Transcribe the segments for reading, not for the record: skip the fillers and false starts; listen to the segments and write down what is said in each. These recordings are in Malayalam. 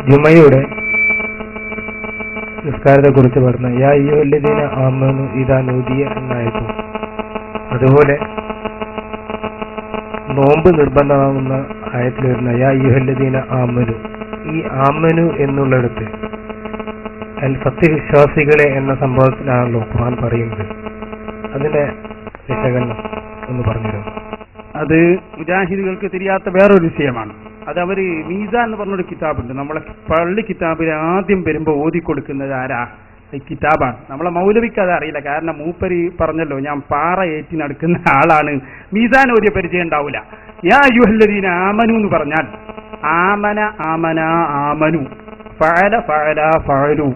ജുമയുടെ നിസ്കാരത്തെ കുറിച്ച് പറഞ്ഞ യാ അയ്യുഹല്ലദീന ആമനു ഇദാ നൂദിയ എന്നായിരുന്നു. അതുപോലെ നോമ്പ് നിർബന്ധമാകുന്ന ആയത്തിൽ വരുന്ന യാ അയ്യുഹല്ലദീന ആമനു, ഈ ആമനു എന്നുള്ളിടത്ത് സത്യവിശ്വാസികളെ എന്ന സംഭവത്തിലാണല്ലോ ഖുർആൻ പറയുന്നത്. അതിന്റെ വിശകലനം ഒന്ന് പറഞ്ഞുതരും. അത് മുജാഹിദുകൾക്ക് തിരിയാത്ത വേറൊരു വിഷയമാണ്. അത് അവര് മീസാൻ എന്ന് പറഞ്ഞൊരു കിതാബുണ്ട്. നമ്മളെ പള്ളി കിതാബിൽ ആദ്യം വരുമ്പോൾ ഓതിക്കൊടുക്കുന്നത് ആരാ? ഈ കിതാബാണ്. നമ്മളെ മൗലവിക്ക് അത് അറിയില്ല. കാരണം മൂപ്പര് പറഞ്ഞല്ലോ, ഞാൻ പാറ ഏറ്റി നടക്കുന്ന ആളാണ്, മീസാൻ ഓതിയ പരിചയം ഉണ്ടാവില്ല. യാ അയ്യുഹല്ലദീന ആമനു എന്ന് പറഞ്ഞാൽ ആമന ആമന ആമനു, ഫഅല ഫഅല ഫഅലു,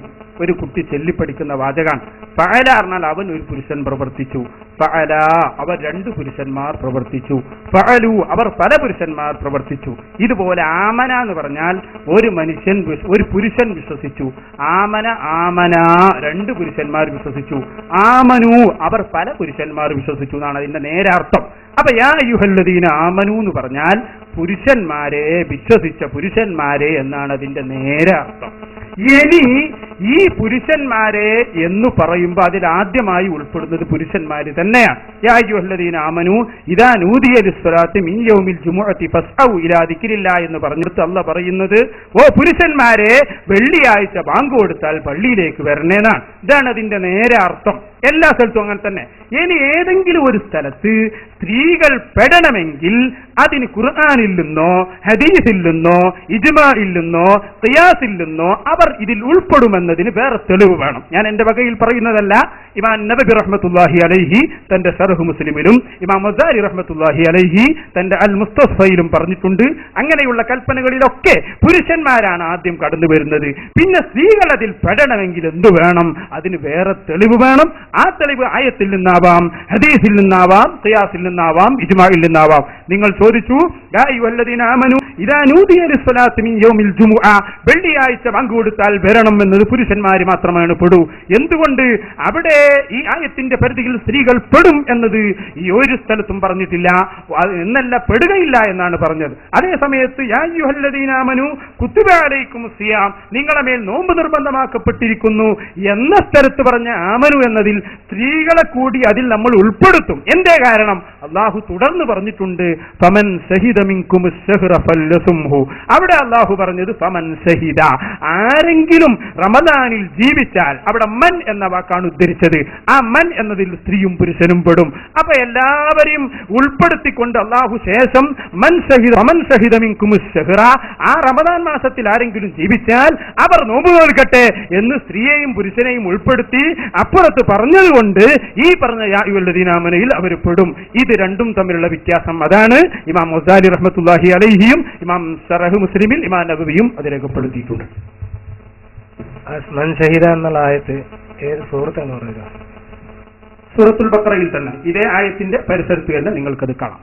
ഒരു കുട്ടി ചൊല്ലിപ്പഠിക്കുന്ന വാചകാണ്. ഫഅല പറഞ്ഞാൽ അവൻ ഒരു പുരുഷൻ പ്രവർത്തിച്ചു, ഫഅല അവർ രണ്ട് പുരുഷന്മാർ പ്രവർത്തിച്ചു, ഫഅലു അവർ പല പുരുഷന്മാർ പ്രവർത്തിച്ചു. ഇതുപോലെ ആമന എന്ന് പറഞ്ഞാൽ ഒരു മനുഷ്യൻ ഒരു പുരുഷൻ വിശ്വസിച്ചു, ആമന ആമന രണ്ട് പുരുഷന്മാർ വിശ്വസിച്ചു, ആമനു അവർ പല പുരുഷന്മാർ വിശ്വസിച്ചു എന്നാണ് അതിന്റെ നേരാർത്ഥം. അപ്പൊ യാ അയ്യുഹല്ലദീന ആമനു എന്ന് പറഞ്ഞാൽ പുരുഷന്മാരെ, വിശ്വസിച്ച പുരുഷന്മാരെ എന്നാണ് അതിന്റെ നേരാർത്ഥം. ഇനി ഈ പുരുഷന്മാരെ എന്ന് പറയുമ്പോൾ അതിൽ ആദ്യമായി ഉൾപ്പെടുന്നത് പുരുഷന്മാര് തന്നെയാണ്. യാ അയ്യുഹല്ലദീന ആമനു ഇദാ നൂദിയ ലിസ്സലാത്തി മിൻ യൗമിൽ ജുമുഅത്തി ഫസ്ഔ ഇലാ ദിക്രില്ലാഹ് എന്ന് പറഞ്ഞിട്ട് അല്ലാഹ് പറയുന്നത്, ഓ പുരുഷന്മാരെ, വെള്ളിയാഴ്ച ബാങ്ക് കൊടുത്താൽ പള്ളിയിലേക്ക് വരണേന്നാണ്. ഇതാണ് അതിന്റെ നേരെ അർത്ഥം. എല്ലാ സ്ഥലത്തും അങ്ങനെ തന്നെ. ഇനി ഏതെങ്കിലും ഒരു സ്ഥലത്ത് സ്ത്രീകൾ പെടണമെങ്കിൽ അതിന് ഖുർആനിൽ നിന്നോ ഹദീസിൽ നിന്നോ ഇജ്മാഇൽ നിന്നോ ഖിയാസിൽ നിന്നോ അവർ ഇതിൽ ഉൾപ്പെടുമെന്നതിന് വേറെ തെളിവ് വേണം. ഞാൻ എന്റെ വകയിൽ പറയുന്നതല്ല. ഇമാം നബവി റഹ്മത്തുള്ളാഹി അലൈഹി തന്റെ ശർഹ് മുസ്ലിമിലും ഇമാം മസാരി റഹ്മത്തുള്ളാഹി അലൈഹി തന്റെ അൽ മുസ്തഫയിലും പറഞ്ഞിട്ടുണ്ട്. അങ്ങനെയുള്ള കൽപ്പനകളിലൊക്കെ പുരുഷന്മാരാണ് ആദ്യം കടന്നു വരുന്നത്. പിന്നെ സ്ത്രീകൾ അതിൽ പെടണമെങ്കിൽ എന്തു വേണം? അതിന് വേറെ തെളിവ് വേണം. ആ തെളിവ് ആയത്തിൽ നിന്നാവാം, ഹദീസിൽ നിന്നാവാം, ഖിയാസിൽ നിന്നാവാം, ഇജ്മാഇൽ നിന്നാവാം. നിങ്ങൾ ചോദിച്ചു യാ അയ്യുഹല്ലദീന ആമനു ഇദാ നൂദിയ ലിസ്സലാത്തി മിൻ യൗമിൽ ജുമുഅ, വെള്ളിയാഴ്ച ബാങ്ക് കൊടുത്താൽ വരണം എന്നത് പുരുഷന്മാര് മാത്രമാണ് പെടൂ. എന്തുകൊണ്ട് അവിടെ ഈ ആയത്തിന്റെ പരിധിയിൽ സ്ത്രീകൾ പെടും എന്നത് ഈ ഒരു സ്ഥലത്തും പറഞ്ഞിട്ടില്ല എന്നല്ല, പെടുകയില്ല എന്നാണ് പറഞ്ഞത്. അതേ സമയത്ത് യാ അയ്യുഹല്ലദീന ആമനു കുത്തിബ അലൈക്കുമുസ് സിയാം, നിങ്ങളുടെ മേൽ നോമ്പ് നിർബന്ധമാക്കപ്പെട്ടിരിക്കുന്നു എന്ന സ്ഥലത്ത് പറഞ്ഞ ആമനു എന്നതിൽ സ്ത്രീകളെ കൂടി അതിൽ നമ്മൾ ഉൾപ്പെടുത്തും. എന്തേ കാരണം? അല്ലാഹു തുടർന്ന് പറഞ്ഞിട്ടുണ്ട് ഫമൻ ശഹിദ മിൻകുമുസ് ശഹ്റ ഫല്യസുംഹു. അവിടെ അല്ലാഹു പറഞ്ഞത് ഫമൻ ശഹിദ, ആരെങ്കിലും റമദാനിൽ ജീവിച്ചാൽ, അവിടെ മൻ എന്ന വാക്കാണ് ഉദ്ധരിച്ചത്. ആ മൻ എന്നതിൽ സ്ത്രീയും പുരുഷനും പെടും. അപ്പൊ എല്ലാവരെയും ഉൾപ്പെടുത്തിക്കൊണ്ട് അല്ലാഹു ശേഷം മൻ ശഹിദ മിൻകുമുസ് ശഹ്റ, ആ റമദാൻ മാസത്തിൽ ആരെങ്കിലും ജീവിച്ചാൽ അവർ നോമ്പ് നോൽക്കട്ടെ എന്ന് സ്ത്രീയെയും പുരുഷനെയും ഉൾപ്പെടുത്തി അപ്പുറത്ത് പറഞ്ഞതുകൊണ്ട് ഈ പറഞ്ഞ യാ അയ്യുഹല്ലദീന ആമനയിൽ അവർ പെടും. ഇത് രണ്ടും തമ്മിലുള്ള വ്യത്യാസം അതാണ് ഇമാം മസാരി റഹ്മത്തുള്ളാഹി അലൈഹിയും ഇമാം ശറഹ് മുസ്ലിമിൽ ഇമാം നബവിയും അത് രേഖപ്പെടുത്തിയിട്ടുണ്ട്. മൻ ഷഹീദ എന്നുള്ള ആയത്ത് ഏത് സൂറത്താണ് പറയുക? സൂറത്തുൽ ബഖറയിൽ തന്നെ ഇതേ ആയത്തിന്റെ പരിസരത്ത് തന്നെ നിങ്ങൾക്കത് കാണാം.